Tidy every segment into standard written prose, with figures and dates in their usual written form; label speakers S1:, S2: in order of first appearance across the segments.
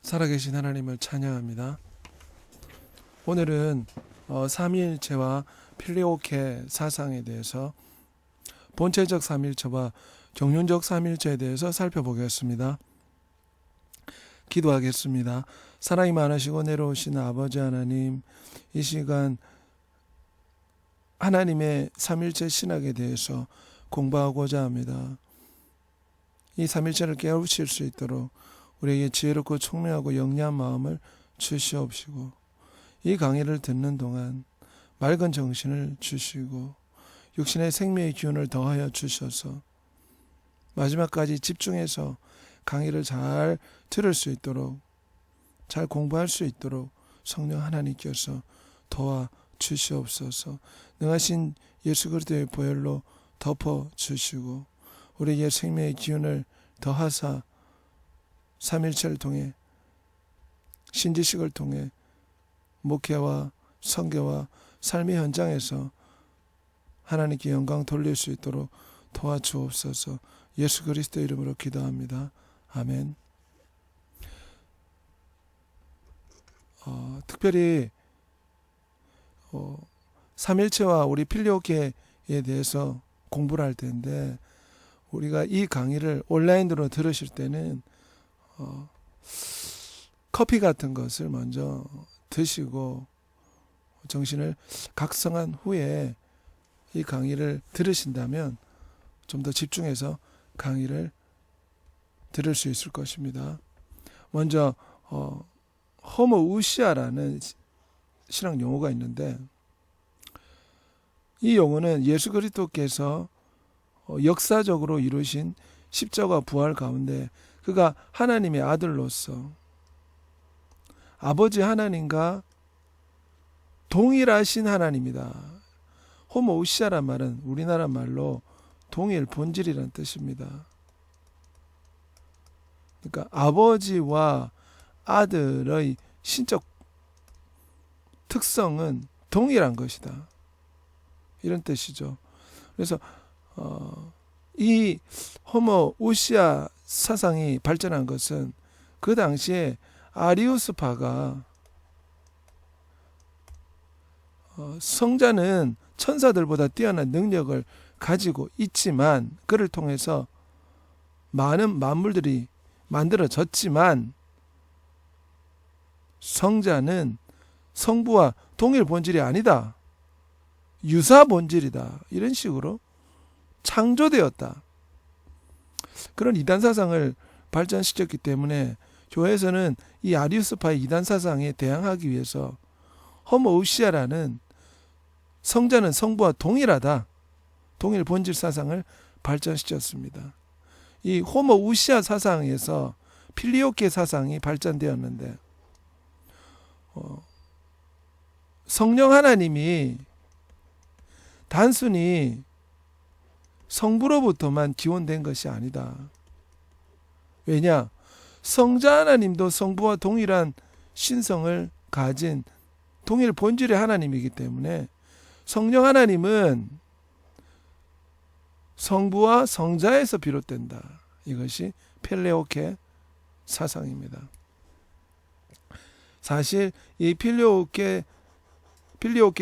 S1: 살아계신 하나님을 찬양합니다. 오늘은 삼위일체와 필리오케 사상에 대해서 본체적 삼위일체와 정륜적 삼위일체에 대해서 살펴보겠습니다. 기도하겠습니다. 사랑이 많으시고 내려오신 아버지 하나님, 이 시간 하나님의 삼위일체 신학에 대해서 공부하고자 합니다. 이 삼위일체를 깨우칠 수 있도록 우리에게 지혜롭고 총명하고 영리한 마음을 주시옵시고, 이 강의를 듣는 동안 맑은 정신을 주시고 육신의 생명의 기운을 더하여 주셔서 마지막까지 집중해서 강의를 잘 들을 수 있도록, 잘 공부할 수 있도록 성령 하나님께서 도와 주시옵소서. 능하신 예수 그리스도의 보혈로 덮어 주시고 우리에게 생명의 기운을 더하사 삼일체를 통해, 신지식을 통해 목회와 선교와 삶의 현장에서 하나님께 영광 돌릴 수 있도록 도와주옵소서. 예수 그리스도 이름으로 기도합니다. 아멘. 특별히 삼일체와 우리 필리오케에 대해서 공부를 할 텐데, 우리가 이 강의를 온라인으로 들으실 때는 커피 같은 것을 먼저 드시고 정신을 각성한 후에 이 강의를 들으신다면 좀 더 집중해서 강의를 들을 수 있을 것입니다. 먼저 호모우시아라는 신학 용어가 있는데, 이 용어는 예수 그리스도께서 역사적으로 이루신 십자가 부활 가운데 그가 하나님의 아들로서 아버지 하나님과 동일하신 하나님이다. 호모우시아란 말은 우리나라 말로 동일 본질이라는 뜻입니다. 그러니까 아버지와 아들의 신적 특성은 동일한 것이다, 이런 뜻이죠. 그래서 이 호모우시아 사상이 발전한 것은 그 당시에 아리우스파가 성자는 천사들보다 뛰어난 능력을 가지고 있지만, 그를 통해서 많은 만물들이 만들어졌지만 성자는 성부와 동일 본질이 아니다, 유사 본질이다, 이런 식으로 창조되었다, 그런 이단 사상을 발전시켰기 때문에 교회에서는 이 아리우스파의 이단 사상에 대항하기 위해서 호모우시아라는 성자는 성부와 동일하다, 동일 본질 사상을 발전시켰습니다. 이 호모우시아 사상에서 필리오케 사상이 발전되었는데, 성령 하나님이 단순히 성부로부터만 기원된 것이 아니다. 왜냐? 성자 하나님도 성부와 동일한 신성을 가진 동일 본질의 하나님이기 때문에 성령 하나님은 성부와 성자에서 비롯된다. 이것이 필리오케 사상입니다. 사실 이 필리오케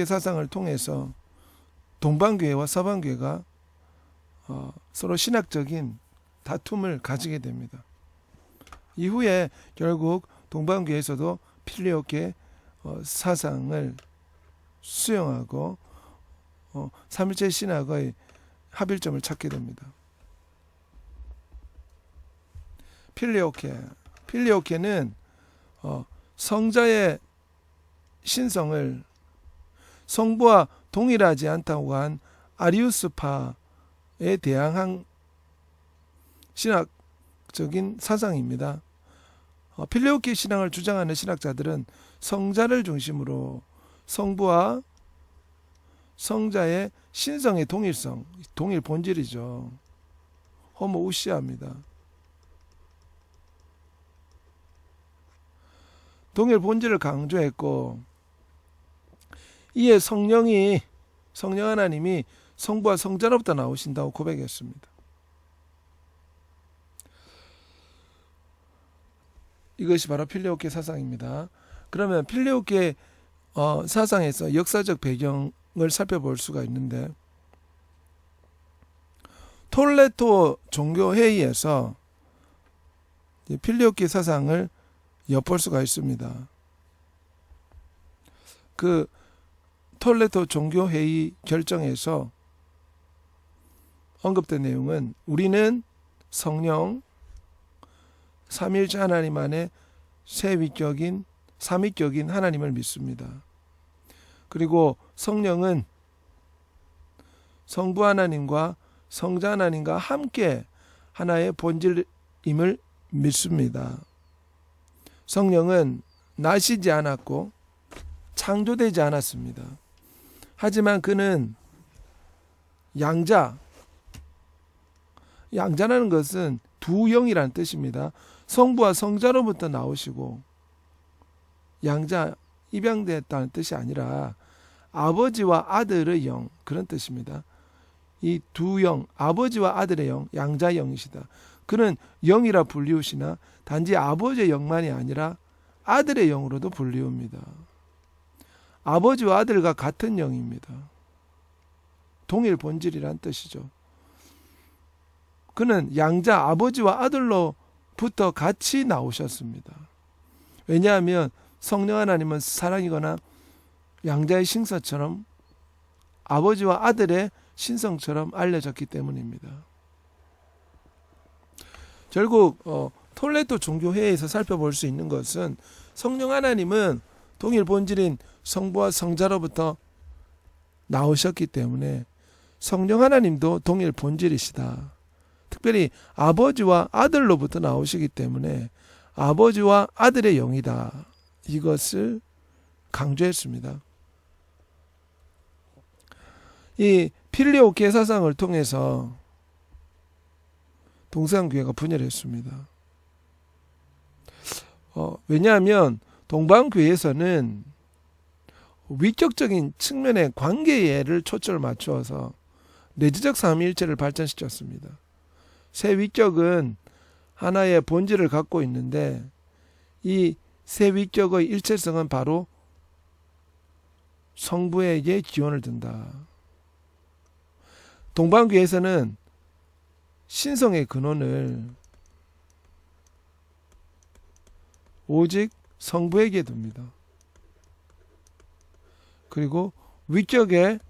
S1: 사상을 통해서 동방교회와 서방교회가 서로 신학적인 다툼을 가지게 됩니다. 이후에 결국 동방교회에서도 필리오케 사상을 수용하고 삼일체 신학의 합일점을 찾게 됩니다. 필리오케는 성자의 신성을 성부와 동일하지 않다고 한 아리우스파에 대항한 신학적인 사상입니다. 필리오케 신앙을 주장하는 신학자들은 성자를 중심으로 성부와 성자의 신성의 동일성, 동일 본질이죠. 호모우시아입니다. 동일 본질을 강조했고, 이에 성령 하나님이 성부와 성자로부터 나오신다고 고백했습니다. 이것이 바로 필리오케 사상입니다. 그러면 필리오케 사상에서 역사적 배경을 살펴볼 수가 있는데, 톨레토 종교회의에서 필리오케 사상을 엿볼 수가 있습니다. 그 톨레토 종교회의 결정에서 언급된 내용은, 우리는 성령, 삼일째 하나님 안에 삼위격인 하나님을 믿습니다. 그리고 성령은 성부 하나님과 성자 하나님과 함께 하나의 본질임을 믿습니다. 성령은 나시지 않았고 창조되지 않았습니다. 하지만 그는 양자라는 것은 두 영이라는 뜻입니다. 성부와 성자로부터 나오시고, 양자, 입양되었다는 뜻이 아니라 아버지와 아들의 영, 그런 뜻입니다. 이 두 영, 아버지와 아들의 영, 양자 영이시다. 그는 영이라 불리우시나 단지 아버지의 영만이 아니라 아들의 영으로도 불리웁니다. 아버지와 아들과 같은 영입니다. 동일 본질이란 뜻이죠. 그는 양자 아버지와 아들로부터 같이 나오셨습니다. 왜냐하면 성령 하나님은 사랑이거나 양자의 신서처럼 아버지와 아들의 신성처럼 알려졌기 때문입니다. 결국 톨레토 종교회의에서 살펴볼 수 있는 것은, 성령 하나님은 동일 본질인 성부와 성자로부터 나오셨기 때문에 성령 하나님도 동일 본질이시다. 특별히 아버지와 아들로부터 나오시기 때문에 아버지와 아들의 영이다. 이것을 강조했습니다. 이 필리오케 사상을 통해서 동서양교회가 분열했습니다. 왜냐하면 동방교회에서는 위격적인 측면의 관계를 초점을 맞추어서 내재적 삼위일체를 발전시켰습니다. 세 위격은 하나의 본질을 갖고 있는데, 이 세 위격의 일체성은 바로 성부에게 기원을 둔다. 동방교회에서는 신성의 근원을 오직 성부에게 둡니다. 그리고 위격의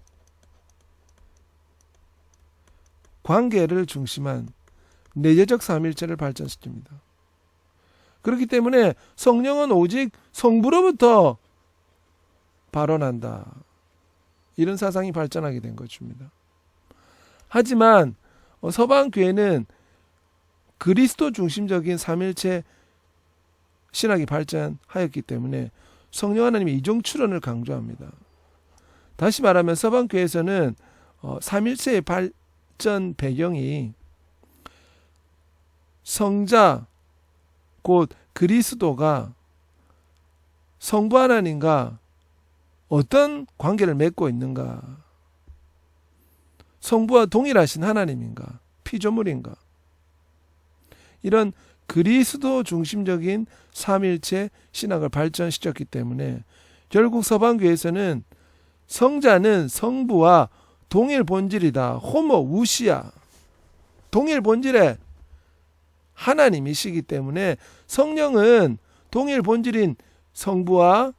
S1: 관계를 중심한 내재적 삼일체를 발전시킵니다. 그렇기 때문에 성령은 오직 성부로부터 발원한다. 이런 사상이 발전하게 된 것입니다. 하지만 서방교회는 그리스도 중심적인 삼일체 신학이 발전하였기 때문에 성령 하나님의 이종 출현을 강조합니다. 다시 말하면 서방교회에서는 삼일체의 발전 배경이 성자 곧 그리스도가 성부 하나님과 어떤 관계를 맺고 있는가, 성부와 동일하신 하나님인가, 피조물인가, 이런 그리스도 중심적인 삼일체 신학을 발전시켰기 때문에 결국 서방교회에서는 성자는 성부와 동일 본질이다. 호모 우시아, 동일 본질의 하나님이시기 때문에 성령은 동일 본질인 성부와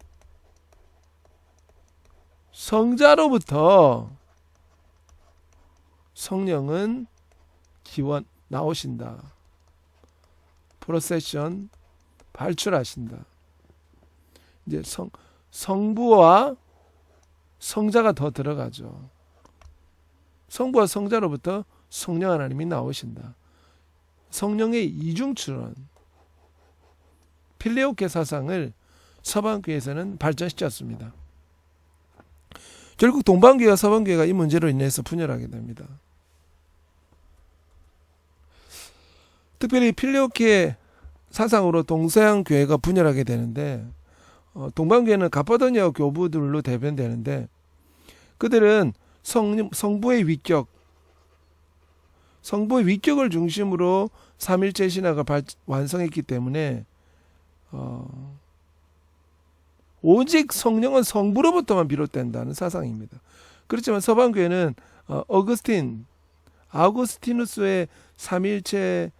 S1: 성자로부터 성령은 기원 나오신다. 프로세션 발출하신다. 이제 성부와 성자가 더 들어가죠. 성부와 성자로부터 성령 하나님이 나오신다. 성령의 이중출현, 필레오케 사상을 서방교회에서는 발전시켰습니다. 결국 동방교회와 서방교회가 이 문제로 인해서 분열하게 됩니다. 특별히 필레오케 사상으로 동서양 교회가 분열하게 되는데, 동방교회는 가파도니아 교부들로 대변되는데, 그들은 성부의 위격을 중심으로 삼일체 신학을 완성했기 때문에 오직 성령은 성부로부터만 비롯된다는 사상입니다. 그렇지만 서방교회는 아우구스티누스의 삼위일체가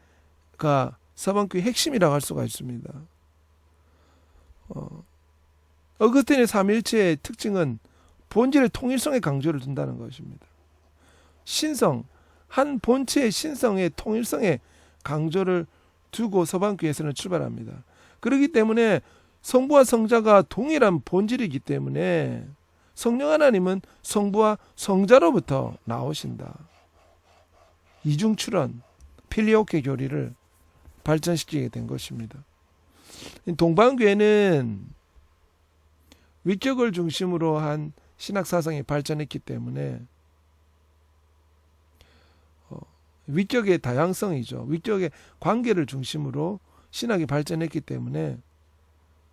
S1: 서방교회 핵심이라고 할 수가 있습니다. 어거스틴의 삼위일체의 특징은 본질의 통일성에 강조를 둔다는 것입니다. 신성, 한 본체의 신성의 통일성에 강조를 두고 서방교회에서는 출발합니다. 그렇기 때문에 성부와 성자가 동일한 본질이기 때문에 성령 하나님은 성부와 성자로부터 나오신다. 이중출원, 필리오케 교리를 발전시키게 된 것입니다. 동방교회는 위격을 중심으로 한 신학사상이 발전했기 때문에 위격의 다양성이죠. 위격의 관계를 중심으로 신학이 발전했기 때문에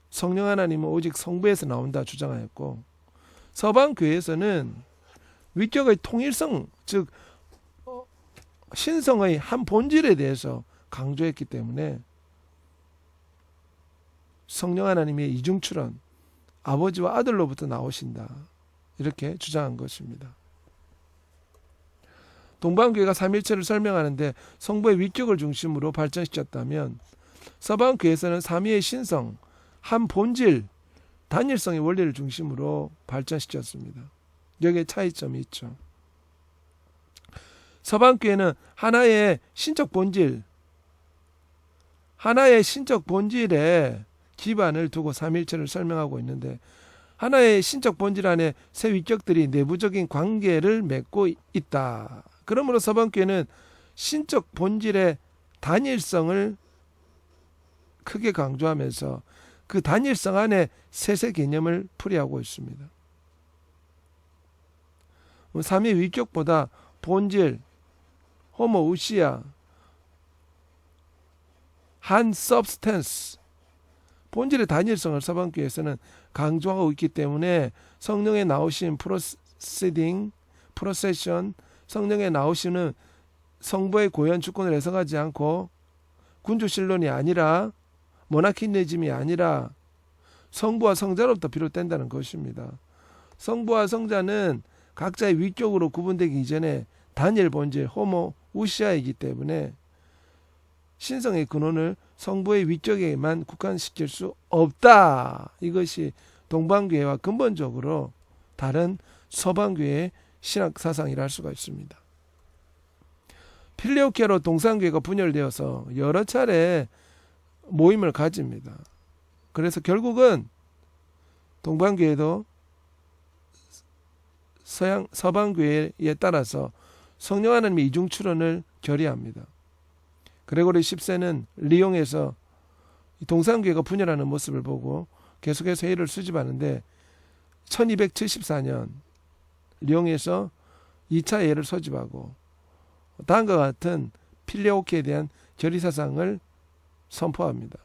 S1: 성령 하나님은 오직 성부에서 나온다 주장하였고, 서방교회에서는 위격의 통일성, 즉 신성의 한 본질에 대해서 강조했기 때문에 성령 하나님의 이중출원, 아버지와 아들로부터 나오신다, 이렇게 주장한 것입니다. 동방교회가 삼일체를 설명하는데 성부의 위격을 중심으로 발전시켰다면, 서방교회에서는 삼위의 신성, 한 본질, 단일성의 원리를 중심으로 발전시켰습니다. 여기에 차이점이 있죠. 서방교회는 하나의 신적 본질에 기반을 두고 삼일체를 설명하고 있는데, 하나의 신적 본질 안에 세 위격들이 내부적인 관계를 맺고 있다. 그러므로 서방교회는 신적 본질의 단일성을 크게 강조하면서 그 단일성 안에 세세 개념을 풀이하고 있습니다. 삼위 위격보다 본질, 호모우시아, 한 서브스텐스, 본질의 단일성을 서방교회에서는 강조하고 있기 때문에 성령의 나오심, 프로세션, 성령의 나오심은 성부의 고유한 주권을 해석하지 않고 군주신론이 아니라 모나키니즘이 아니라 성부와 성자로부터 비롯된다는 것입니다. 성부와 성자는 각자의 위격으로 구분되기 이전에 단일 본질, 호모우시아이기 때문에 신성의 근원을 성부의 위격에만 국한시킬 수 없다. 이것이 동방교회와 근본적으로 다른 서방교회의 신학사상이라 할 수가 있습니다. 필레오케로 동산교회가 분열되어서 여러 차례 모임을 가집니다. 그래서 결국은 동방교회도 서방교회에 따라서 성령 하나님의 이중출원을 결의합니다. 그레고리 10세는 리옹에서 동산교회가 분열하는 모습을 보고 계속해서 회의를 수집하는데 1274년 리옹에서 2차 회의를 소집하고 다음과 같은 필레오케에 대한 결의사상을 선포합니다.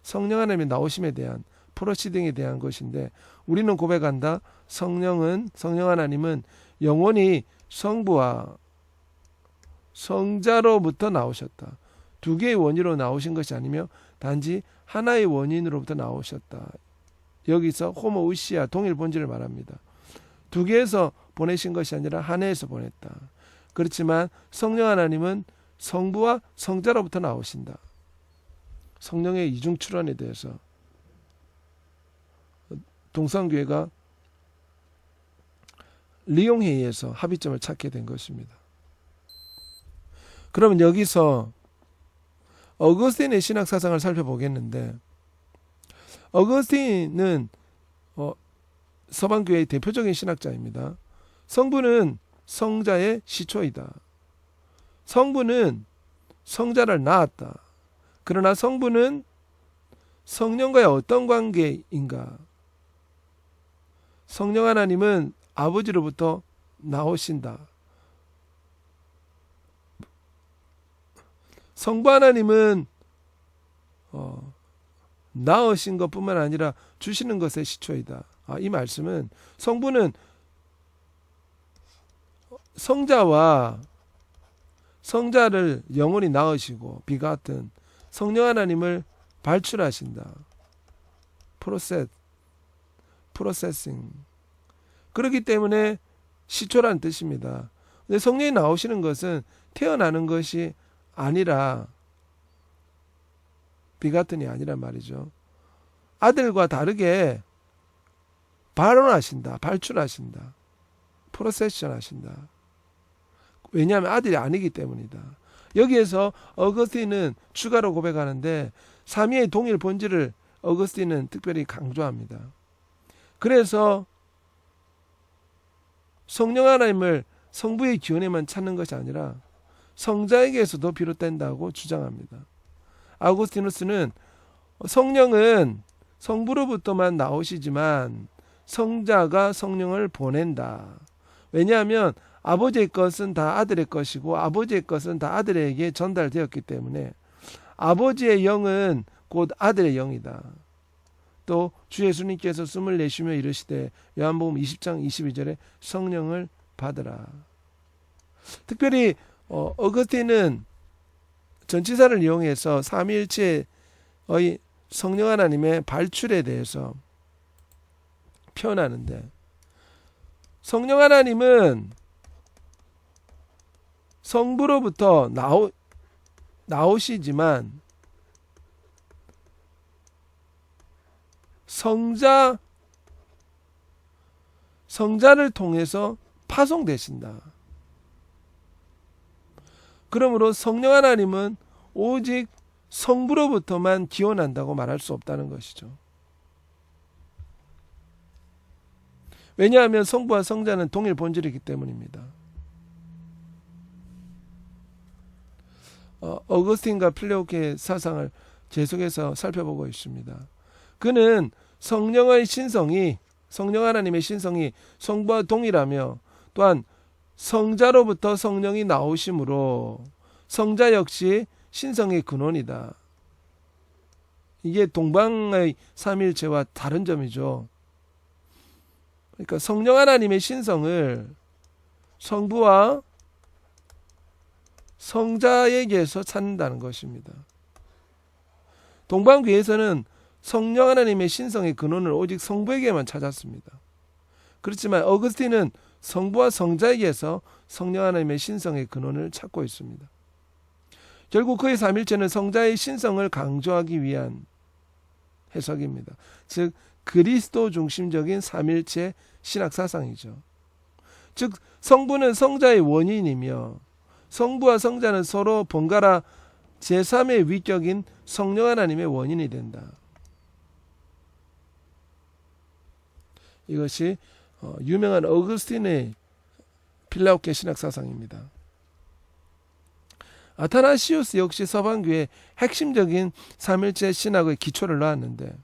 S1: 성령 하나님의 나오심에 대한 프로시딩에 대한 것인데, 우리는 고백한다. 성령 하나님은 영원히 성부와 성자로부터 나오셨다. 두 개의 원인으로 나오신 것이 아니며 단지 하나의 원인으로부터 나오셨다. 여기서 호모우시아, 동일 본질을 말합니다. 두 개에서 보내신 것이 아니라 하나에서 보냈다. 그렇지만 성령 하나님은 성부와 성자로부터 나오신다. 성령의 이중출원에 대해서 동성교회가 리옹회의에서 합의점을 찾게 된 것입니다. 그러면 여기서 어거스틴의 신학사상을 살펴보겠는데, 어거스틴은 서방교회의 대표적인 신학자입니다. 성부는 성자의 시초이다. 성부는 성자를 낳았다. 그러나 성부는 성령과의 어떤 관계인가? 성령 하나님은 아버지로부터 나오신다. 성부 하나님은 낳으신 것뿐만 아니라 주시는 것의 시초이다. 이 말씀은 성부는 성자와 성자를 영원히 낳으시고 비같은 성령 하나님을 발출하신다. 프로세싱. 그렇기 때문에 시초라는 뜻입니다. 근데 성령이 나오시는 것은 태어나는 것이 아니라, 비가튼이 아니란 말이죠. 아들과 다르게 발원하신다, 발출하신다, 프로세션 하신다. 왜냐하면 아들이 아니기 때문이다. 여기에서 어거스틴은 추가로 고백하는데 삼위의 동일 본질을 어거스틴은 특별히 강조합니다. 그래서 성령 하나님을 성부의 기원에만 찾는 것이 아니라 성자에게서도 비롯된다고 주장합니다. 아우구스티누스는 성령은 성부로부터만 나오시지만 성자가 성령을 보낸다. 왜냐하면 아버지의 것은 다 아들의 것이고 아버지의 것은 다 아들에게 전달되었기 때문에 아버지의 영은 곧 아들의 영이다. 또 주 예수님께서 숨을 내쉬며 이르시되 요한복음 20장 22절에 성령을 받으라. 특별히 어거스틴은 전치사를 이용해서 삼위일체의 성령 하나님의 발출에 대해서 표현하는데, 성령 하나님은 성부로부터 나오시지만 성자를 통해서 파송되신다. 그러므로 성령 하나님은 오직 성부로부터만 기원한다고 말할 수 없다는 것이죠. 왜냐하면 성부와 성자는 동일 본질이기 때문입니다. 어거스틴과 필레오케의 사상을 계속해서 살펴보고 있습니다. 그는 성령 하나님의 신성이 성부와 동일하며 또한 성자로부터 성령이 나오심으로 성자 역시 신성의 근원이다. 이게 동방의 삼일체와 다른 점이죠. 그러니까 성령 하나님의 신성을 성부와 성자에게서 찾는다는 것입니다. 동방교에서는 성령 하나님의 신성의 근원을 오직 성부에게만 찾았습니다. 그렇지만 어거스틴은 성부와 성자에게서 성령 하나님의 신성의 근원을 찾고 있습니다. 결국 그의 삼일체는 성자의 신성을 강조하기 위한 해석입니다. 즉 그리스도 중심적인 삼일체 신학사상이죠. 즉 성부는 성자의 원인이며 성부와 성자는 서로 번갈아 제3의 위격인 성령 하나님의 원인이 된다. 이것이 유명한 어거스틴의 필라오케 신학사상입니다. 아타나시우스 역시 서방교의 핵심적인 삼일체 신학의 기초를 놓았는데,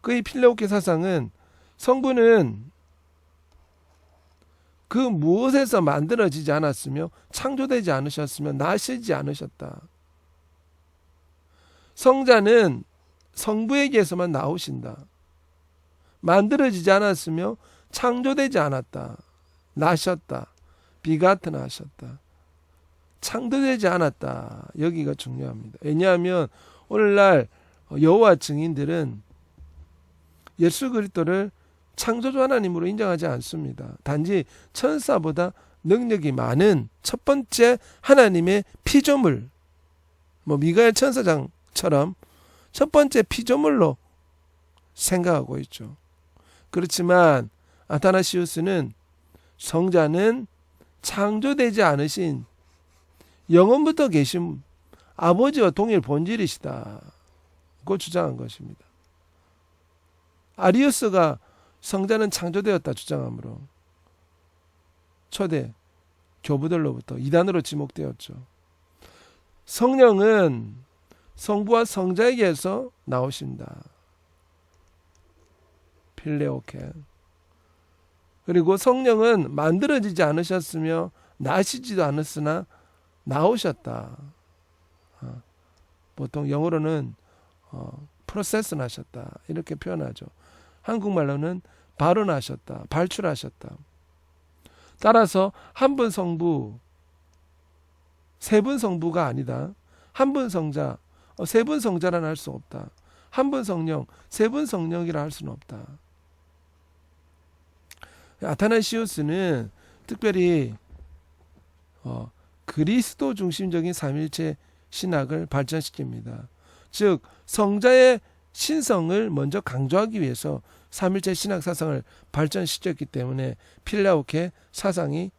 S1: 그의 필라오케 사상은 성부는 그 무엇에서 만들어지지 않았으며 창조되지 않으셨으며 나시지 않으셨다. 성자는 성부에게서만 나오신다. 만들어지지 않았으며 창조되지 않았다. 나셨다. 비가튼 하셨다. 창조되지 않았다. 여기가 중요합니다. 왜냐하면 오늘날 여호와 증인들은 예수 그리스도를 창조주 하나님으로 인정하지 않습니다. 단지 천사보다 능력이 많은 첫 번째 하나님의 피조물, 미가엘 천사장처럼 첫 번째 피조물로 생각하고 있죠. 그렇지만 아타나시우스는 성자는 창조되지 않으신 영원부터 계신 아버지와 동일 본질이시다고 주장한 것입니다. 아리우스가 성자는 창조되었다 주장하므로 초대 교부들로부터 이단으로 지목되었죠. 성령은 성부와 성자에게서 나오신다. 필레오케. 그리고 성령은 만들어지지 않으셨으며 나시지도 않았으나 나오셨다. 보통 영어로는 프로세스 하셨다 이렇게 표현하죠. 한국말로는 발원하셨다, 발출하셨다. 따라서 한 분 성부, 세 분 성부가 아니다. 한 분 성자, 세 분 성자란 할 수 없다. 한 분 성령, 세 분 성령이라 할 수는 없다. 아타나시우스는 특별히 그리스도 중심적인 삼일체 신학을 발전시킵니다. 즉 성자의 신성을 먼저 강조하기 위해서 삼일체 신학 사상을 발전시켰기 때문에 필라오케 사상이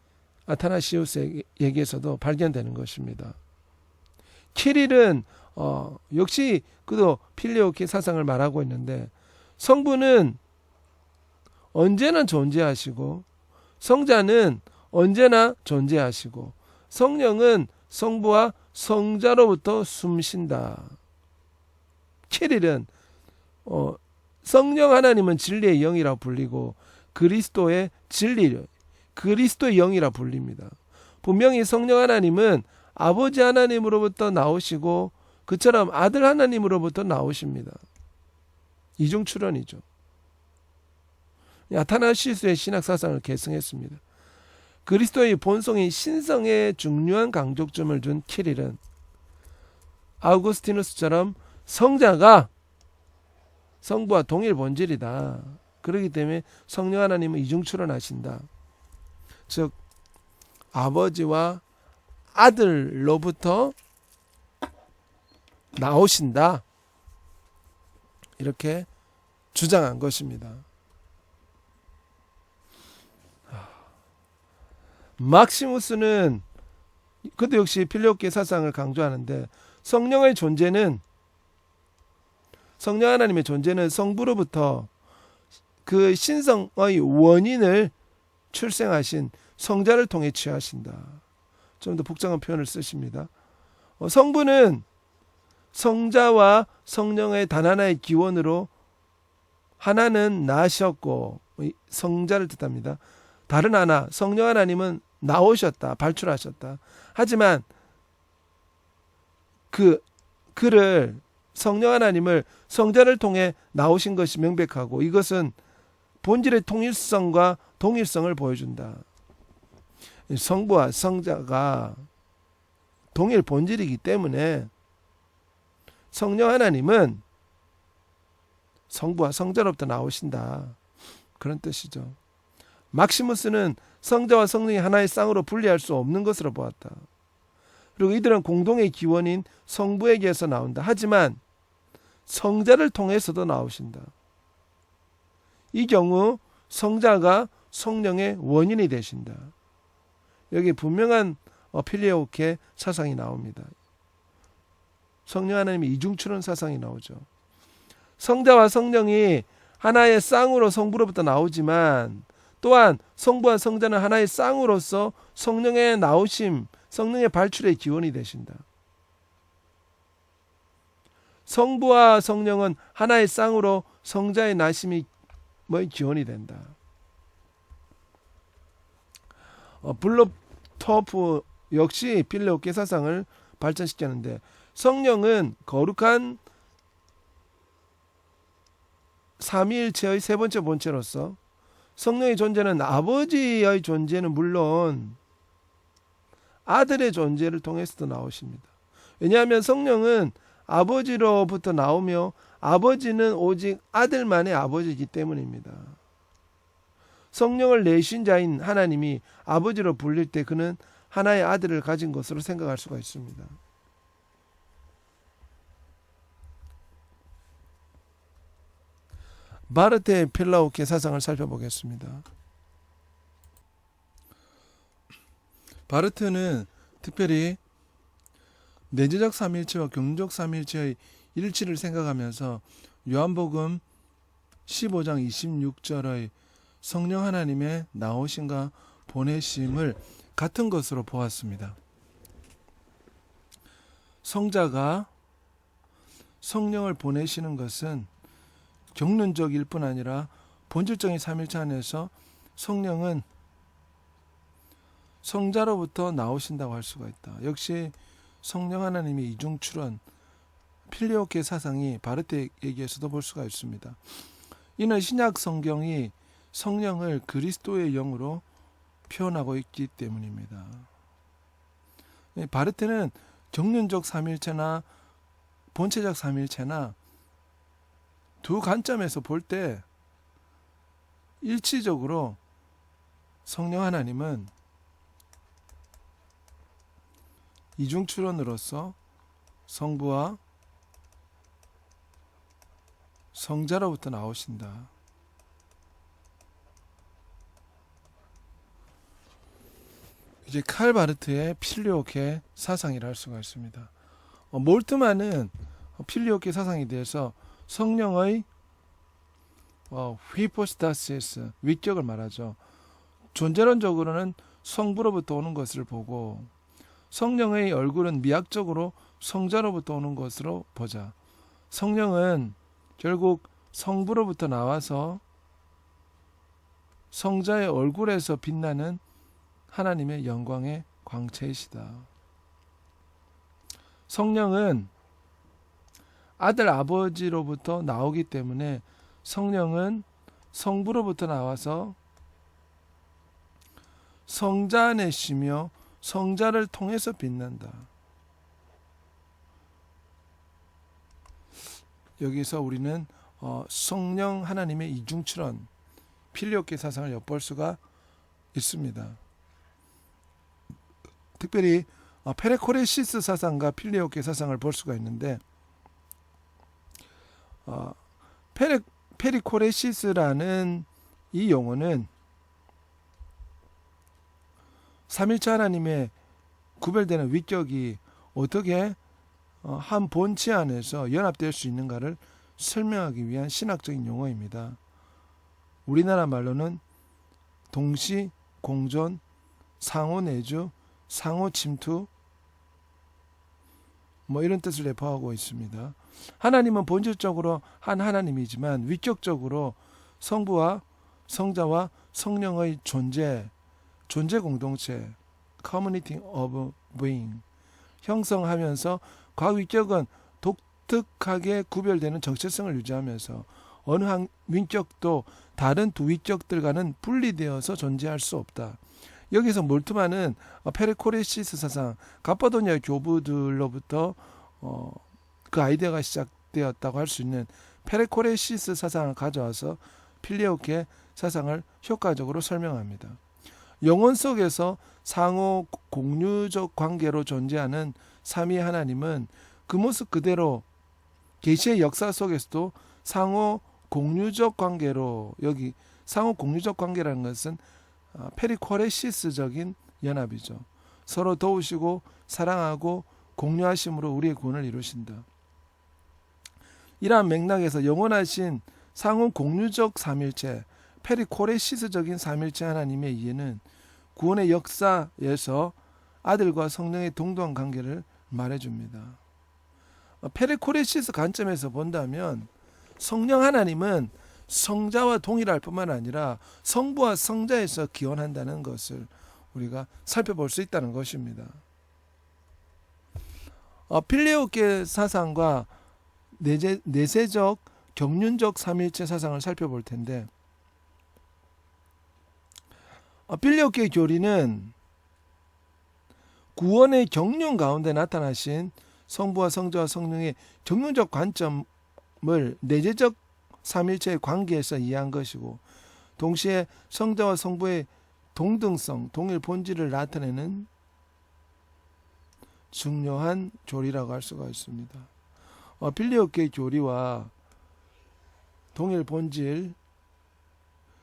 S1: 아타나시우스에게서도 발견되는 것입니다. 키릴은 역시 그도 필라오케 사상을 말하고 있는데 성부는 언제나 존재하시고 성자는 언제나 존재하시고 성령은 성부와 성자로부터 숨쉰다. 키릴은 성령 하나님은 진리의 영이라 불리고 그리스도의 진리, 그리스도의 영이라 불립니다. 분명히 성령 하나님은 아버지 하나님으로부터 나오시고 그처럼 아들 하나님으로부터 나오십니다. 이중 출현이죠. 아타나시우스의 신학 사상을 계승했습니다. 그리스도의 본성인 신성의 중요한 강조점을 준 키릴은 아우구스티누스처럼 성자가 성부와 동일 본질이다. 그렇기 때문에 성령 하나님은 이중 출현하신다. 즉 아버지와 아들로부터 나오신다. 이렇게 주장한 것입니다. 막시무스는 그도 역시 필리오케 사상을 강조하는데 성령 하나님의 존재는 성부로부터 그 신성의 원인을 출생하신 성자를 통해 취하신다. 좀 더 복잡한 표현을 쓰십니다. 성부는 성자와 성령의 단 하나의 기원으로 하나는 나셨고 성자를 뜻합니다. 다른 하나 성령 하나님은 나오셨다. 발출하셨다. 하지만 그를 성령 하나님을 성자를 통해 나오신 것이 명백하고 이것은 본질의 통일성과 동일성을 보여준다. 성부와 성자가 동일 본질이기 때문에 성령 하나님은 성부와 성자로부터 나오신다. 그런 뜻이죠. 막시무스는 성자와 성령이 하나의 쌍으로 분리할 수 없는 것으로 보았다. 그리고 이들은 공동의 기원인 성부에게서 나온다. 하지만 성자를 통해서도 나오신다. 이 경우 성자가 성령의 원인이 되신다. 여기 분명한 필리오케 사상이 나옵니다. 성령 하나님의 이중출현 사상이 나오죠. 성자와 성령이 하나의 쌍으로 성부로부터 나오지만 또한 성부와 성자는 하나의 쌍으로서 성령의 나오심, 성령의 발출의 기원이 되신다. 성부와 성령은 하나의 쌍으로 성자의 나심이 기원이 된다. 블롭토프 역시 필레오케 사상을 발전시켰는데 성령은 거룩한 삼위일체의 세 번째 본체로서 성령의 존재는 아버지의 존재는 물론 아들의 존재를 통해서도 나오십니다. 왜냐하면 성령은 아버지로부터 나오며 아버지는 오직 아들만의 아버지이기 때문입니다. 성령을 내신 자인 하나님이 아버지로 불릴 때 그는 하나의 아들을 가진 것으로 생각할 수가 있습니다. 바르테의 필라오케 사상을 살펴보겠습니다. 바르트는 특별히 내재적 삼일체와 경적 삼일체의 일치를 생각하면서 요한복음 15장 26절의 성령 하나님의 나오심과 보내심을 같은 것으로 보았습니다. 성자가 성령을 보내시는 것은 경륜적일 뿐 아니라 본질적인 삼일체 안에서 성령은 성자로부터 나오신다고 할 수가 있다. 역시 성령 하나님의 이중출현 필리오케 사상이 바르테에게서도 볼 수가 있습니다. 이는 신약 성경이 성령을 그리스도의 영으로 표현하고 있기 때문입니다. 바르테는 경륜적 삼일체나 본체적 삼일체나 두 관점에서 볼 때 일치적으로 성령 하나님은 이중출원으로서 성부와 성자로부터 나오신다. 이제 칼바르트의 필리오케 사상이라 할 수가 있습니다. 몰트만은 필리오케 사상에 대해서 성령의 휘포스타시스 위격을 말하죠. 존재론적으로는 성부로부터 오는 것을 보고 성령의 얼굴은 미학적으로 성자로부터 오는 것으로 보자. 성령은 결국 성부로부터 나와서 성자의 얼굴에서 빛나는 하나님의 영광의 광채이시다. 성령은 아들 아버지로부터 나오기 때문에 성령은 성부로부터 나와서 성자 안에시며 성자를 통해서 빛난다. 여기서 우리는 성령 하나님의 이중출원 필리오케 사상을 엿볼 수가 있습니다. 특별히 페레코레시스 사상과 필리오케 사상을 볼 수가 있는데 페리코레시스라는 이 용어는 삼일체 하나님의 구별되는 위격이 어떻게 한 본체 안에서 연합될 수 있는가를 설명하기 위한 신학적인 용어입니다. 우리나라 말로는 동시, 공존, 상호 내주, 상호 침투 이런 뜻을 내포하고 있습니다. 하나님은 본질적으로 한 하나님이지만 위격적으로 성부와 성자와 성령의 존재 공동체 Community of Being 형성하면서 과위격은 독특하게 구별되는 정체성을 유지하면서 어느 한 위격도 다른 두 위격들과는 분리되어서 존재할 수 없다. 여기서 몰트만은 페레코레시스 사상, 갑바도니아 교부들로부터 그 아이디어가 시작되었다고 할 수 있는 페레코레시스 사상을 가져와서 필리오케 사상을 효과적으로 설명합니다. 영혼 속에서 상호 공유적 관계로 존재하는 삼위 하나님은 그 모습 그대로 계시의 역사 속에서도 상호 공유적 관계로, 여기 상호 공유적 관계라는 것은 페리코레시스적인 연합이죠. 서로 도우시고 사랑하고 공유하심으로 우리의 구원을 이루신다. 이러한 맥락에서 영원하신 상호 공유적 삼일체, 페리코레시스적인 삼일체 하나님의 이해는 구원의 역사에서 아들과 성령의 동등한 관계를 말해줍니다. 페리코레시스 관점에서 본다면 성령 하나님은 성자와 동일할 뿐만 아니라 성부와 성자에서 기원한다는 것을 우리가 살펴볼 수 있다는 것입니다. 필리오케 사상과 내세적 경륜적 삼일체 사상을 살펴볼 텐데, 필리오케 교리는 구원의 경륜 가운데 나타나신 성부와 성자와 성령의 경륜적 관점을 내재적 삼일체의 관계에서 이해한 것이고, 동시에 성자와 성부의 동등성, 동일 본질을 나타내는 중요한 교리라고 할 수가 있습니다. 필리오케 교리와 동일 본질,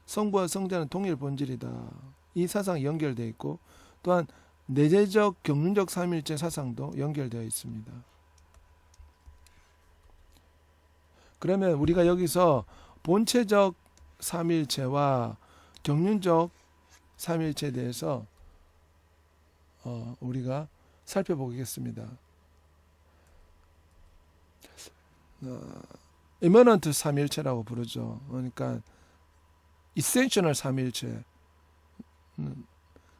S1: 성부와 성자는 동일 본질이다, 이 사상이 연결되어 있고, 또한 내재적 경륜적 삼일체 사상도 연결되어 있습니다. 그러면 우리가 여기서 본체적 삼일체와 경륜적 삼일체에 대해서 우리가 살펴보겠습니다. 이머넌트 삼일체라고 부르죠. 그러니까 이센셔널 삼일체,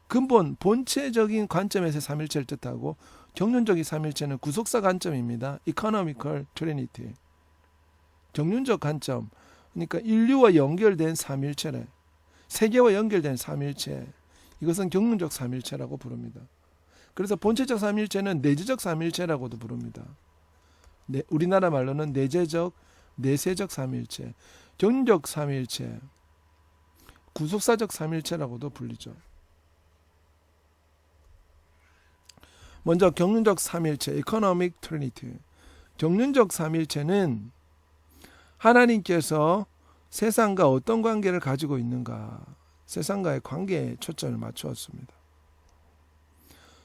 S1: 근본 본체적인 관점에서 삼일체를 뜻하고, 경륜적인 삼일체는 구속사 관점입니다. Economical Trinity. 경륜적 관점, 그러니까 인류와 연결된 삼일체래, 세계와 연결된 삼일체, 이것은 경륜적 삼일체라고 부릅니다. 그래서 본체적 삼일체는 내재적 삼일체라고도 부릅니다. 우리나라 말로는 내재적 내세적 삼일체, 경륜적 삼일체, 구속사적 삼일체라고도 불리죠. 먼저 경륜적 삼일체, Economic Trinity. 경륜적 삼일체는 하나님께서 세상과 어떤 관계를 가지고 있는가, 세상과의 관계에 초점을 맞추었습니다.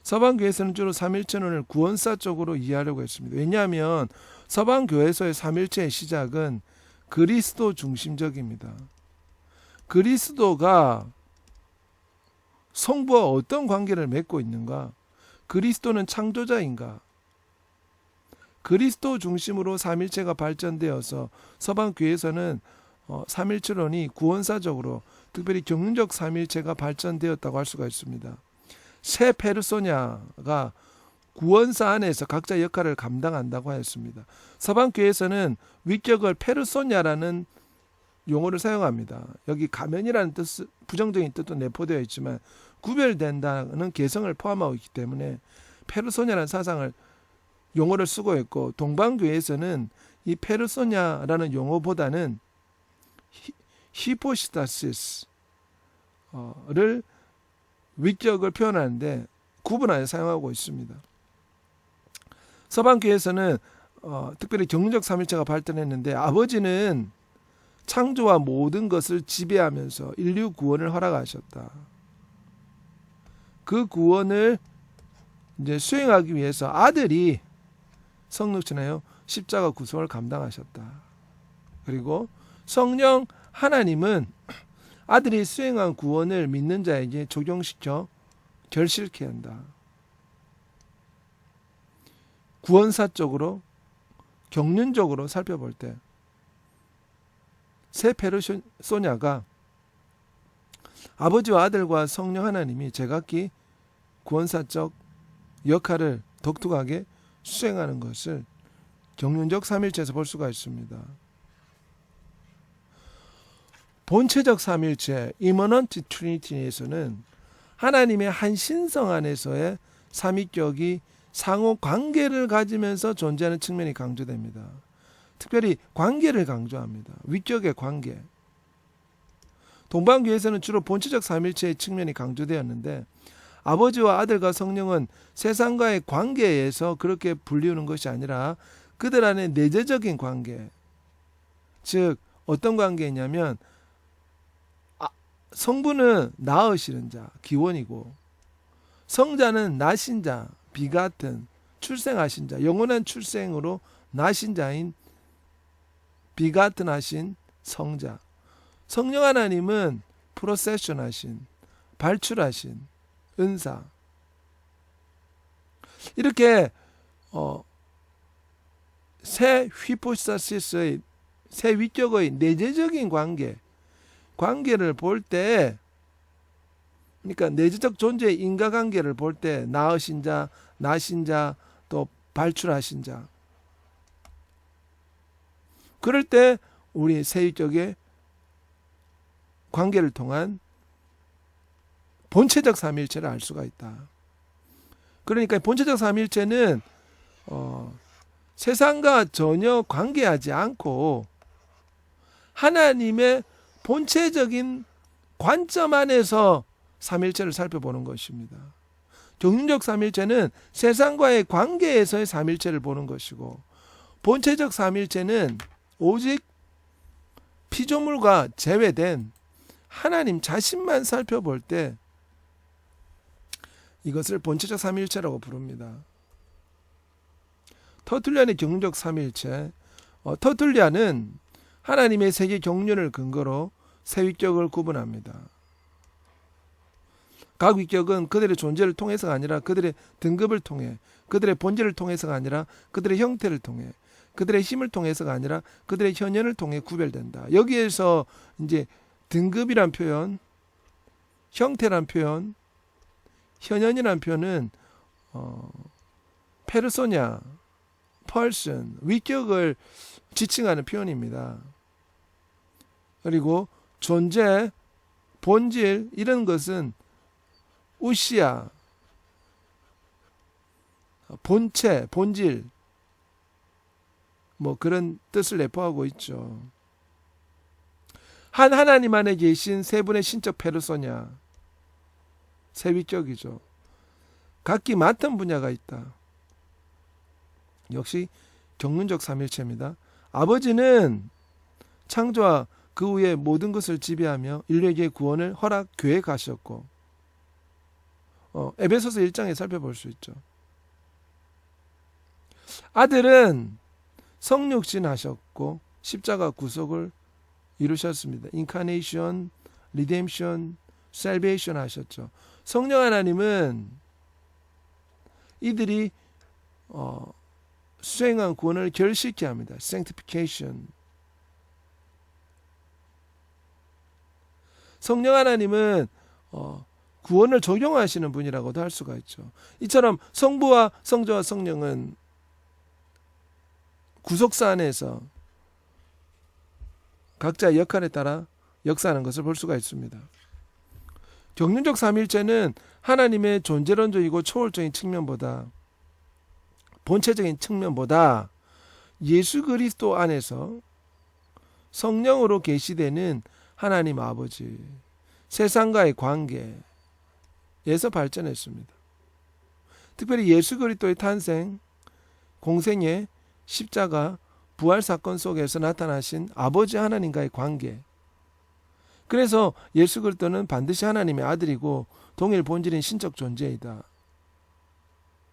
S1: 서방교회에서는 주로 삼일체론을 구원사 쪽으로 이해하려고 했습니다. 왜냐하면 서방교회에서의 삼일체의 시작은 그리스도 중심적입니다. 그리스도가 성부와 어떤 관계를 맺고 있는가, 그리스도는 창조자인가, 그리스도 중심으로 삼일체가 발전되어서 서방교회에서는 삼일체론이 구원사적으로, 특별히 경륜적 삼일체가 발전되었다고 할 수가 있습니다. 세 페르소냐가 구원사 안에서 각자 역할을 감당한다고 하였습니다. 서방교회에서는 위격을 페르소냐라는 용어를 사용합니다. 여기 가면이라는 뜻, 부정적인 뜻도 내포되어 있지만 구별된다는 개성을 포함하고 있기 때문에 페르소냐라는 사상을 용어를 쓰고 있고, 동방교회에서는 이 페르소냐라는 용어보다는 히포시타시스를 위격을 표현하는데 구분하여 사용하고 있습니다. 서방교회에서는 특별히 경륜적 삼일체가 발전했는데, 아버지는 창조와 모든 것을 지배하면서 인류 구원을 허락하셨다. 그 구원을 이제 수행하기 위해서 아들이 성육신하여 십자가 구속을 감당하셨다. 그리고 성령 하나님은 아들이 수행한 구원을 믿는 자에게 적용시켜 결실케 한다. 구원사적으로, 경륜적으로 살펴볼 때 세 페르소냐가 아버지와 아들과 성령 하나님이 제각기 구원사적 역할을 독특하게 수행하는 것을 경륜적 삼일체에서 볼 수가 있습니다. 본체적 삼일체, Immanent Trinity에서는 하나님의 한 신성 안에서의 삼위격이 상호 관계를 가지면서 존재하는 측면이 강조됩니다. 특별히 관계를 강조합니다. 위격의 관계. 동방교회에서는 주로 본체적 삼일체의 측면이 강조되었는데, 아버지와 아들과 성령은 세상과의 관계에서 그렇게 불리우는 것이 아니라 그들 안에 내재적인 관계, 즉 어떤 관계냐면 성부는 낳으시는 자, 기원이고, 성자는 나신 자, 비같은 출생하신 자, 영원한 출생으로 나신 자인 비같은 하신 성자, 성령 하나님은 프로세션 하신, 발출하신 은사. 이렇게 새 휘포스타시스의, 새 위격의 내재적인 관계를 볼 때, 그러니까 내재적 존재의 인과관계를 볼 때 낳으신 자, 나신 자, 또 발출하신 자, 그럴 때 우리 새 위격의 관계를 통한 본체적 삼일체를 알 수가 있다. 그러니까 본체적 삼일체는 세상과 전혀 관계하지 않고 하나님의 본체적인 관점 안에서 삼일체를 살펴보는 것입니다. 경륜적 삼일체는 세상과의 관계에서의 삼일체를 보는 것이고, 본체적 삼일체는 오직 피조물과 제외된 하나님 자신만 살펴볼 때 이것을 본체적 삼일체라고 부릅니다. 터툴리안의 경륜적 삼일체. 터툴리안은 하나님의 세계 경륜을 근거로 세 위격을 구분합니다. 각 위격은 그들의 존재를 통해서가 아니라 그들의 등급을 통해, 그들의 본질을 통해서가 아니라 그들의 형태를 통해, 그들의 힘을 통해서가 아니라 그들의 현현을 통해 구별된다. 여기에서 이제 등급이란 표현, 형태란 표현, 현현이란 표현은 페르소냐, 펄슨, 위격을 지칭하는 표현입니다. 그리고 존재, 본질, 이런 것은 우시아, 본체, 본질, 뭐 그런 뜻을 내포하고 있죠. 한 하나님 안에 계신 세 분의 신적 페르소냐, 세위격이죠. 각기 맡은 분야가 있다. 역시 경륜적 삼일체입니다. 아버지는 창조와 그 후에 모든 것을 지배하며 인류에게 구원을 허락 계획하셨고, 에베소서 1장에 살펴볼 수 있죠. 아들은 성육신 하셨고 십자가 구속을 이루셨습니다. 인카네이션, 리뎀션, 셀베이션 하셨죠. 성령 하나님은 이들이 수행한 구원을 결실케 합니다. sanctification. 성령 하나님은 구원을 적용하시는 분이라고도 할 수가 있죠. 이처럼 성부와 성자와 성령은 구속사 안에서 각자의 역할에 따라 역사하는 것을 볼 수가 있습니다. 경륜적 삼일체는 하나님의 존재론적이고 초월적인 측면보다, 본체적인 측면보다 예수 그리스도 안에서 성령으로 계시되는 하나님 아버지, 세상과의 관계에서 발전했습니다. 특별히 예수 그리스도의 탄생, 공생의 십자가, 부활 사건 속에서 나타나신 아버지 하나님과의 관계. 그래서 예수 그리스도는 반드시 하나님의 아들이고 동일 본질인 신적 존재이다.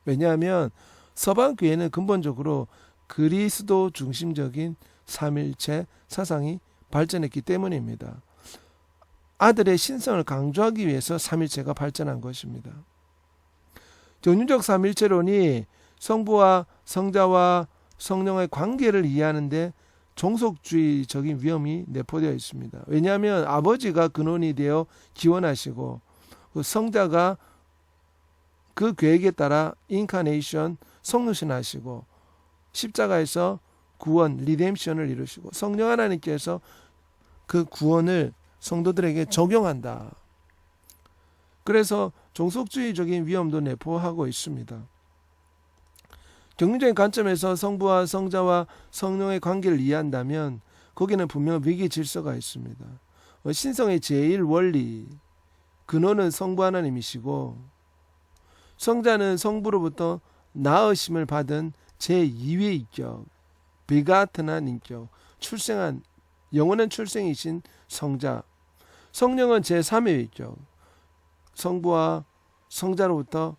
S1: 왜냐하면 서방 교회는 근본적으로 그리스도 중심적인 삼일체 사상이 발전했기 때문입니다. 아들의 신성을 강조하기 위해서 삼일체가 발전한 것입니다. 경륜적 삼일체론이 성부와 성자와 성령의 관계를 이해하는데 종속주의적인 위험이 내포되어 있습니다. 왜냐하면 아버지가 근원이 되어 기원하시고 성자가 그 계획에 따라 인카네이션, 성육신하시고 십자가에서 구원, 리뎀션을 이루시고 성령 하나님께서 그 구원을 성도들에게 적용한다. 그래서 종속주의적인 위험도 내포하고 있습니다. 경륜적인 관점에서 성부와 성자와 성령의 관계를 이해한다면 거기는 분명 위기 질서가 있습니다. 신성의 제1원리, 근원은 성부 하나님이시고 성자는 성부로부터 낳으심을 받은 제2의 인격, 베가트난 인격, 출생한 영원한 출생이신 성자, 성령은 제3의 인격, 성부와 성자로부터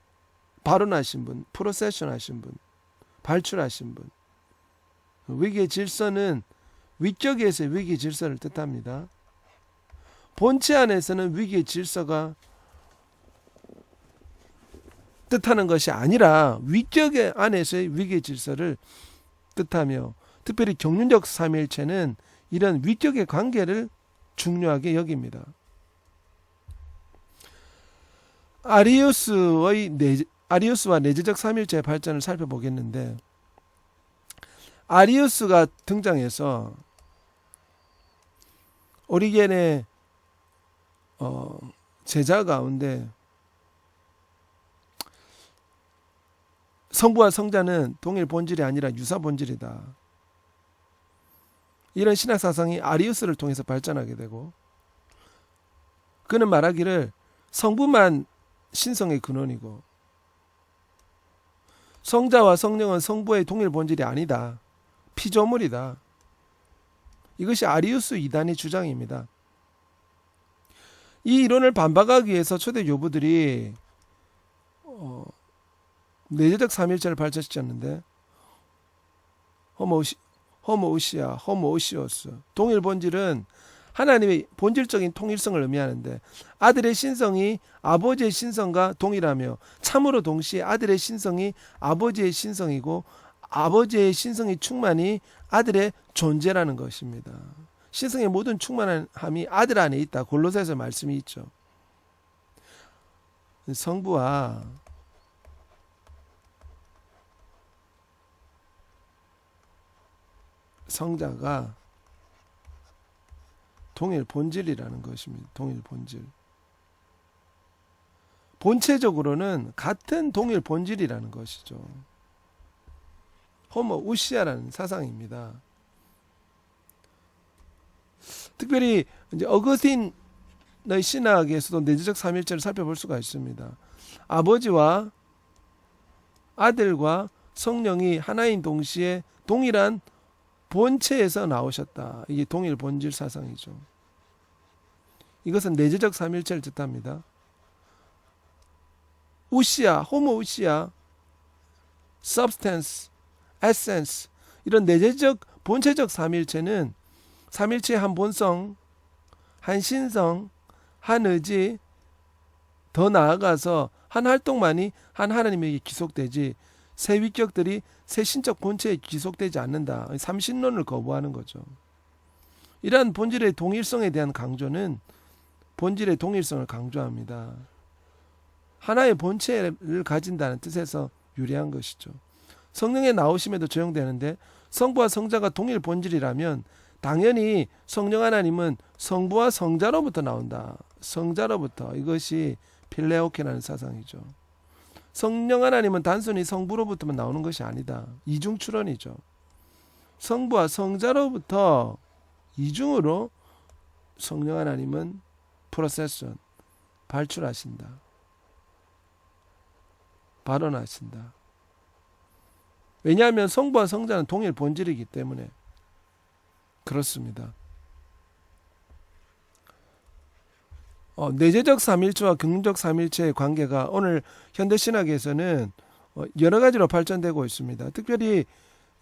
S1: 발원하신 분, 프로세션 하신 분, 발출하신 분. 위기의 질서는 위격에서의 위기의 질서를 뜻합니다. 본체 안에서는 위기의 질서가 뜻하는 것이 아니라 위격 안에서의 위기의 질서를 뜻하며, 특별히 경륜적 삼일체는 이런 위격의 관계를 중요하게 여깁니다. 아리우스와 내재적 삼일체의 발전을 살펴보겠는데, 아리우스가 등장해서 오리겐의 제자 가운데 성부와 성자는 동일 본질이 아니라 유사 본질이다. 이런 신학 사상이 아리우스를 통해서 발전하게 되고, 그는 말하기를 성부만 신성의 근원이고 성자와 성령은 성부의 동일 본질이 아니다. 피조물이다. 이것이 아리우스 이단의 주장입니다. 이 이론을 반박하기 위해서 초대 교부들이 내재적 삼일체를 발전시켰는데, 호모우시아, 호모오시오스, 동일 본질은 하나님의 본질적인 통일성을 의미하는데, 아들의 신성이 아버지의 신성과 동일하며 참으로 동시에 아들의 신성이 아버지의 신성이고 아버지의 신성의 충만이 아들의 존재라는 것입니다. 신성의 모든 충만함이 아들 안에 있다. 골로새서 말씀이 있죠. 성부와 성자가 동일 본질이라는 것입니다. 동일 본질. 본체적으로는 같은 동일 본질이라는 것이죠. 호모우시아라는 사상입니다. 특별히 이제 어거스틴의 신학에서도 내재적 삼일체를 살펴볼 수가 있습니다. 아버지와 아들과 성령이 하나인 동시에 동일한 본체에서 나오셨다. 이게 동일 본질 사상이죠. 이것은 내재적 삼일체를 뜻합니다. 우시아, 호모우시아, substance, essence 이런 내재적 본체적 삼일체는 삼일체의 한 본성, 한 신성, 한 의지, 더 나아가서 한 활동만이 한 하나님에게 기속되지 새 위격들이 새 신적 본체에 기속되지 않는다. 삼신론을 거부하는 거죠. 이러한 본질의 동일성에 대한 강조는 본질의 동일성을 강조합니다. 하나의 본체를 가진다는 뜻에서 유래한 것이죠. 성령의 나오심에도 적용되는데 성부와 성자가 동일 본질이라면 당연히 성령 하나님은 성부와 성자로부터 나온다. 성자로부터. 이것이 필레오케라는 사상이죠. 성령 하나님은 단순히 성부로부터만 나오는 것이 아니다. 이중출원이죠. 성부와 성자로부터 이중으로 성령 하나님은 프로세션 발출하신다. 발언하신다. 왜냐하면 성부와 성자는 동일 본질이기 때문에 그렇습니다. 내재적 삼일체와 경륜적 삼일체의 관계가 오늘 현대신학에서는 여러 가지로 발전되고 있습니다. 특별히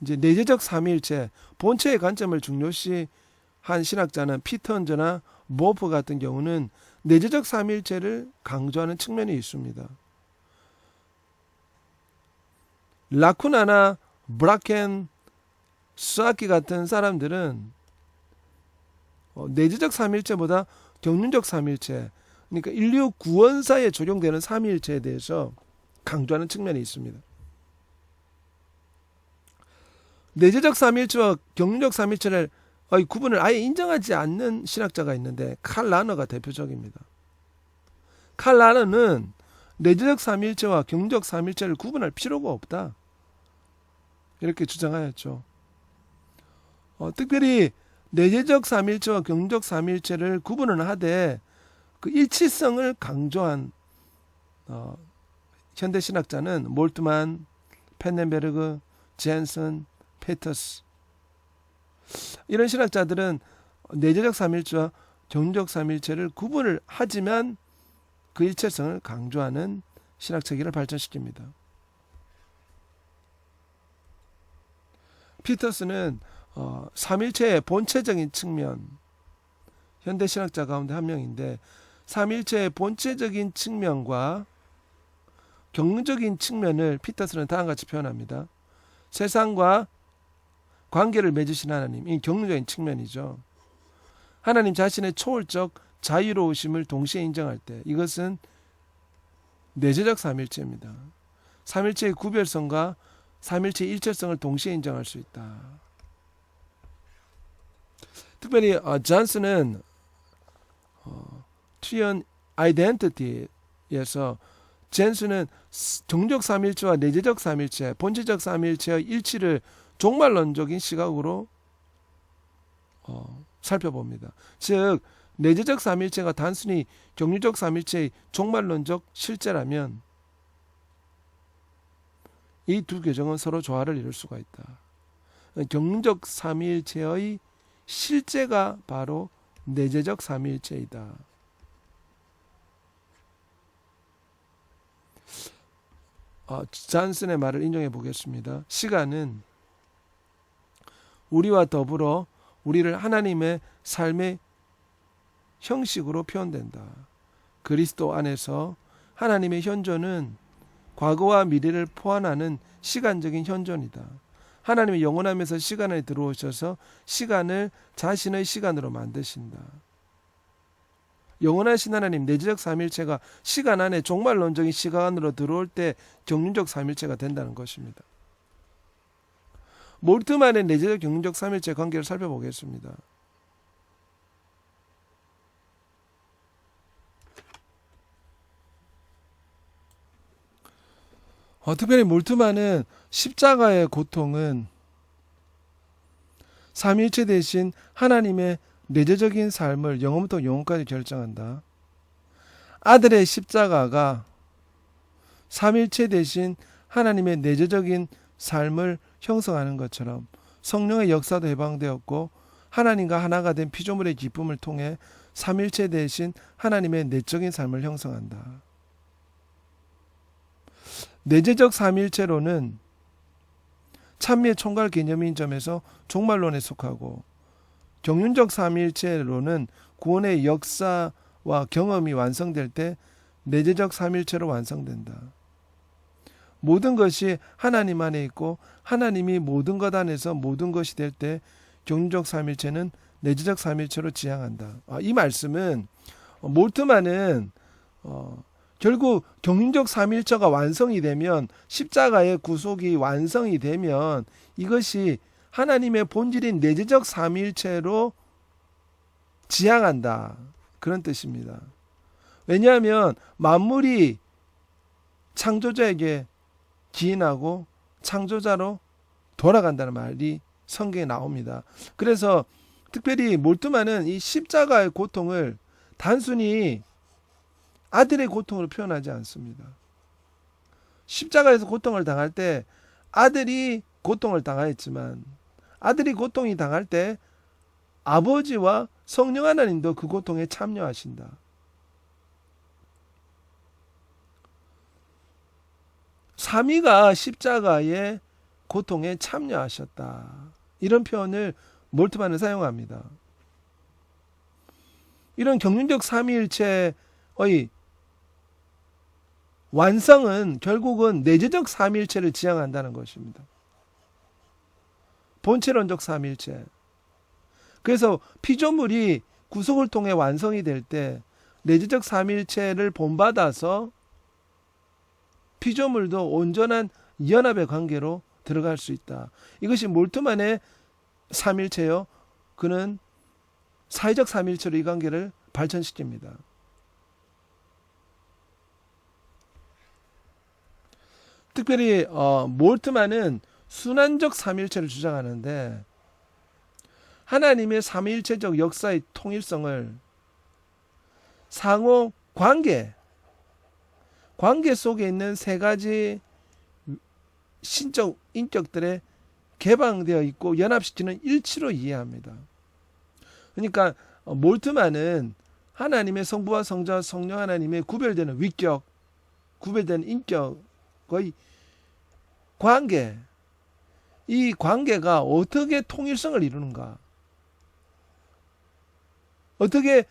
S1: 이제 내재적 삼일체, 본체의 관점을 중요시한 신학자는 피턴저나 모프 같은 경우는 내재적 삼일체를 강조하는 측면이 있습니다. 라쿠나나 브라켄, 수아키 같은 사람들은 내재적 삼일체보다 경륜적 삼일체, 그러니까 인류 구원사에 적용되는 삼일체에 대해서 강조하는 측면이 있습니다. 내재적 삼일체와 경륜적 삼일체를 구분을 아예 인정하지 않는 신학자가 있는데 칼 라너가 대표적입니다. 칼 라너는 내재적 삼일체와 경륜적 삼일체를 구분할 필요가 없다. 이렇게 주장하였죠. 특별히 내재적 삼일체와 경륜적 삼일체를 구분을 하되 그 일치성을 강조한 현대 신학자는 몰트만, 펜넨베르그, 젠슨, 페터스 이런 신학자들은 내재적 삼일체와 경륜적 삼일체를 구분을 하지만 그 일체성을 강조하는 신학 체계를 발전시킵니다. 피터스는 삼일체의 본체적인 측면, 현대 신학자 가운데 한 명인데 삼일체의 본체적인 측면과 경륜적인 측면을 피터스는 다음과 같이 표현합니다. 세상과 관계를 맺으신 하나님, 이 경륜적인 측면이죠. 하나님 자신의 초월적 자유로우심을 동시에 인정할 때 이것은 내재적 삼일체입니다. 삼일체의 구별성과 삼일체의 일체성을 동시에 인정할 수 있다. 특별히 존슨은 트리언 아이덴티티에서 존슨은 경륜적 삼일체와 내재적 삼일체, 본질적 삼일체의 일치를 종말론적인 시각으로 살펴봅니다. 즉 내재적 삼일체가 단순히 경륜적 삼일체의 종말론적 실제라면 이 두 교정은 서로 조화를 이룰 수가 있다. 경륜적 삼일체의 실제가 바로 내재적 삼일체이다. 존슨의 말을 인용해 보겠습니다. 시간은 우리와 더불어 우리를 하나님의 삶의 형식으로 표현된다. 그리스도 안에서 하나님의 현존은 과거와 미래를 포함하는 시간적인 현존이다. 하나님의 영원함에서 시간에 들어오셔서 시간을 자신의 시간으로 만드신다. 영원하신 하나님 내재적 삼일체가 시간 안에 종말론적인 시간으로 들어올 때 경륜적 삼일체가 된다는 것입니다. 몰트만의 내재적 경륜적 삼일체 관계를 살펴보겠습니다. 특별히 몰트만은 십자가의 고통은 삼위일체 대신 하나님의 내재적인 삶을 영원부터 영원까지 결정한다. 아들의 십자가가 삼위일체 대신 하나님의 내재적인 삶을 형성하는 것처럼 성령의 역사도 해방되었고 하나님과 하나가 된 피조물의 기쁨을 통해 삼위일체 대신 하나님의 내적인 삶을 형성한다. 내재적 삼위일체론은 찬미의 총괄 개념인 점에서 종말론에 속하고 경륜적 삼위일체론은 구원의 역사와 경험이 완성될 때 내재적 삼위일체로 완성된다. 모든 것이 하나님 안에 있고 하나님이 모든 것 안에서 모든 것이 될 때 경륜적 삼위일체는 내재적 삼위일체로 지향한다. 이 말씀은 몰트만은 결국 경륜적 삼위일체가 완성이 되면 십자가의 구속이 완성이 되면 이것이 하나님의 본질인 내재적 삼위일체로 지향한다. 그런 뜻입니다. 왜냐하면 만물이 창조자에게 기인하고 창조자로 돌아간다는 말이 성경에 나옵니다. 그래서 특별히 몰트만은 이 십자가의 고통을 단순히 아들의 고통으로 표현하지 않습니다. 십자가에서 고통을 당할 때 아들이 고통을 당하였지만 아들이 고통이 당할 때 아버지와 성령 하나님도 그 고통에 참여하신다. 삼위가 십자가의 고통에 참여하셨다. 이런 표현을 몰트만은 사용합니다. 이런 경륜적 삼위일체의 완성은 결국은 내재적 삼위일체를 지향한다는 것입니다. 본체론적 삼위일체. 그래서 피조물이 구속을 통해 완성이 될 때 내재적 삼위일체를 본받아서 피조물도 온전한 연합의 관계로 들어갈 수 있다. 이것이 몰트만의 삼위일체요. 그는 사회적 삼위일체로 이 관계를 발전시킵니다. 특별히 몰트만은 순환적 삼위일체를 주장하는데 하나님의 삼위일체적 역사의 통일성을 상호 관계 속에 있는 세 가지 신적 인격들에 개방되어 있고 연합시키는 일치로 이해합니다. 그러니까 몰트만은 하나님의 성부와 성자와 성령 하나님의 구별되는 위격, 구별되는 인격의 관계, 이 관계가 어떻게 통일성을 이루는가, 어떻게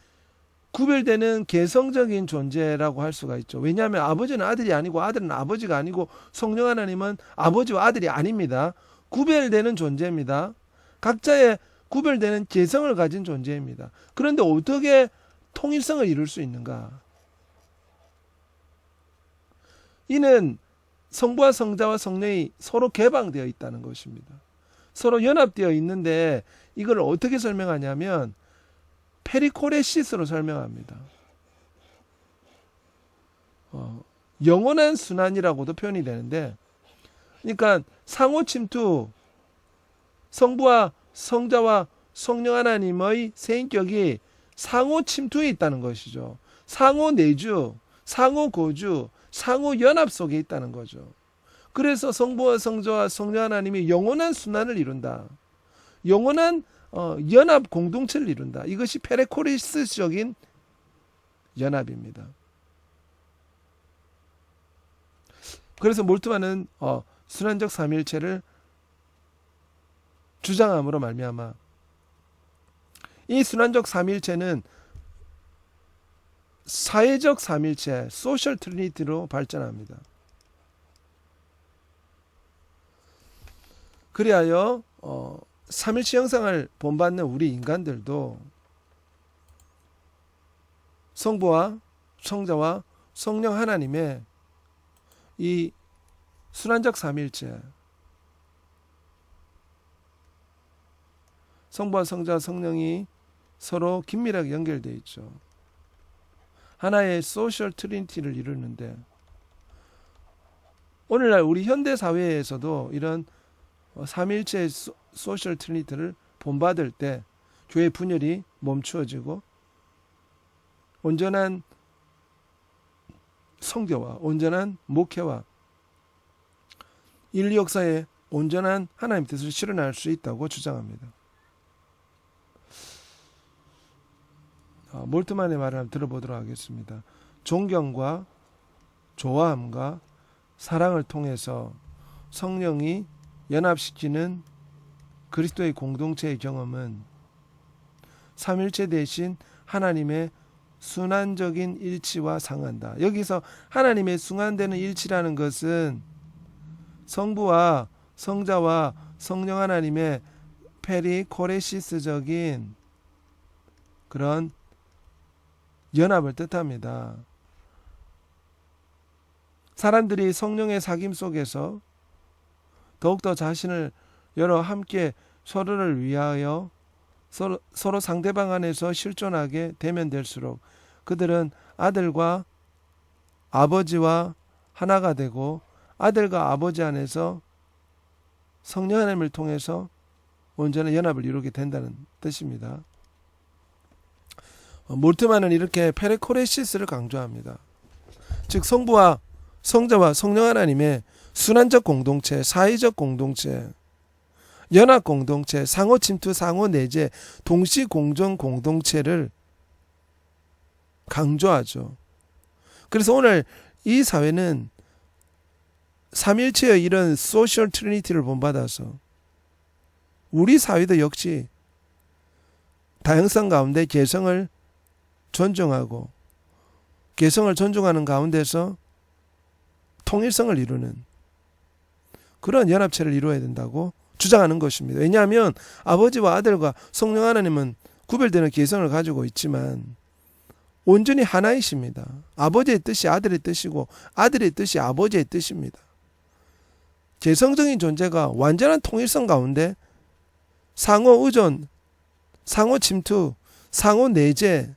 S1: 구별되는 개성적인 존재라고 할 수가 있죠. 왜냐하면 아버지는 아들이 아니고 아들은 아버지가 아니고 성령 하나님은 아버지와 아들이 아닙니다. 구별되는 존재입니다. 각자의 구별되는 개성을 가진 존재입니다. 그런데 어떻게 통일성을 이룰 수 있는가? 이는 성부와 성자와 성령이 서로 개방되어 있다는 것입니다. 서로 연합되어 있는데 이걸 어떻게 설명하냐면 페리코레시스로 설명합니다. 영원한 순환이라고도 표현이 되는데, 그러니까 상호 침투, 성부와 성자와 성령 하나님의 세 인격이 상호 침투에 있다는 것이죠. 상호 내주, 상호 거주, 상호 연합 속에 있다는 거죠. 그래서 성부와 성자와 성령 하나님이 영원한 순환을 이룬다. 영원한 연합 공동체를 이룬다. 이것이 페레코리스적인 연합입니다. 그래서 몰트만은 순환적 삼위일체를 주장함으로 말미암아 이 순환적 삼위일체는 사회적 삼위일체, 소셜 트리니티로 발전합니다. 그리하여 삼일체 형상을 본받는 우리 인간들도 성부와 성자와 성령 하나님의 이 순환적 삼위일체, 성부와 성자와 성령이 서로 긴밀하게 연결되어 있죠. 하나의 소셜 트리니티를 이루는데 오늘날 우리 현대 사회에서도 이런 삼일체 소셜 트리니티를 본받을 때 교회 분열이 멈추어지고 온전한 성교와 온전한 목회와 인류 역사에 온전한 하나님 뜻을 실현할 수 있다고 주장합니다. 몰트만의 말을 한번 들어보도록 하겠습니다. 존경과 좋아함과 사랑을 통해서 성령이 연합시키는 그리스도의 공동체의 경험은 삼일체 대신 하나님의 순환적인 일치와 상한다. 여기서 하나님의 순환되는 일치라는 것은 성부와 성자와 성령 하나님의 페리코레시스적인 그런 연합을 뜻합니다. 사람들이 성령의 사귐 속에서 더욱더 자신을 열어 함께 서로를 위하여 서로 상대방 안에서 실존하게 되면 될수록 그들은 아들과 아버지와 하나가 되고 아들과 아버지 안에서 성령 하나님을 통해서 온전한 연합을 이루게 된다는 뜻입니다. 몰트만은 이렇게 페레코레시스를 강조합니다. 즉 성부와 성자와 성령 하나님의 순환적 공동체, 사회적 공동체, 연합 공동체, 상호 침투, 상호 내재, 동시 공존 공동체를 강조하죠. 그래서 오늘 이 사회는 삼일체의 이런 소셜 트리니티를 본받아서 우리 사회도 역시 다양성 가운데 개성을 존중하고 개성을 존중하는 가운데서 통일성을 이루는 그런 연합체를 이루어야 된다고 주장하는 것입니다. 왜냐하면 아버지와 아들과 성령 하나님은 구별되는 개성을 가지고 있지만 온전히 하나이십니다. 아버지의 뜻이 아들의 뜻이고 아들의 뜻이 아버지의 뜻입니다. 개성적인 존재가 완전한 통일성 가운데 상호 의존, 상호 침투, 상호 내재,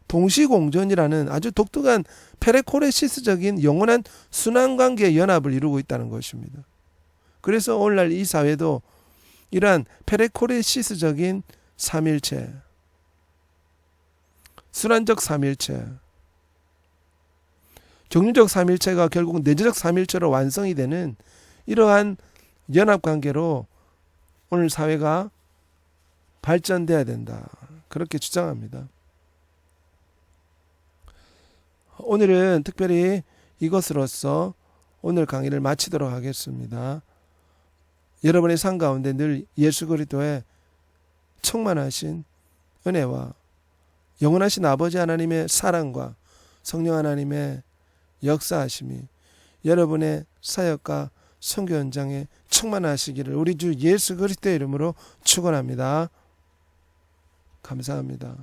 S1: 동시공존이라는 아주 독특한 페레코레시스적인 영원한 순환관계의 연합을 이루고 있다는 것입니다. 그래서 오늘날 이 사회도 이러한 페레코레시스적인 삼일체, 순환적 삼일체, 경륜적 삼일체가 결국 내재적 삼일체로 완성이 되는 이러한 연합관계로 오늘 사회가 발전돼야 된다. 그렇게 주장합니다. 오늘은 특별히 이것으로서 오늘 강의를 마치도록 하겠습니다. 여러분의 삶 가운데 늘 예수 그리스도의 충만하신 은혜와 영원하신 아버지 하나님의 사랑과 성령 하나님의 역사하심이 여러분의 사역과 선교 현장에 충만하시기를 우리 주 예수 그리스도의 이름으로 축원합니다. 감사합니다.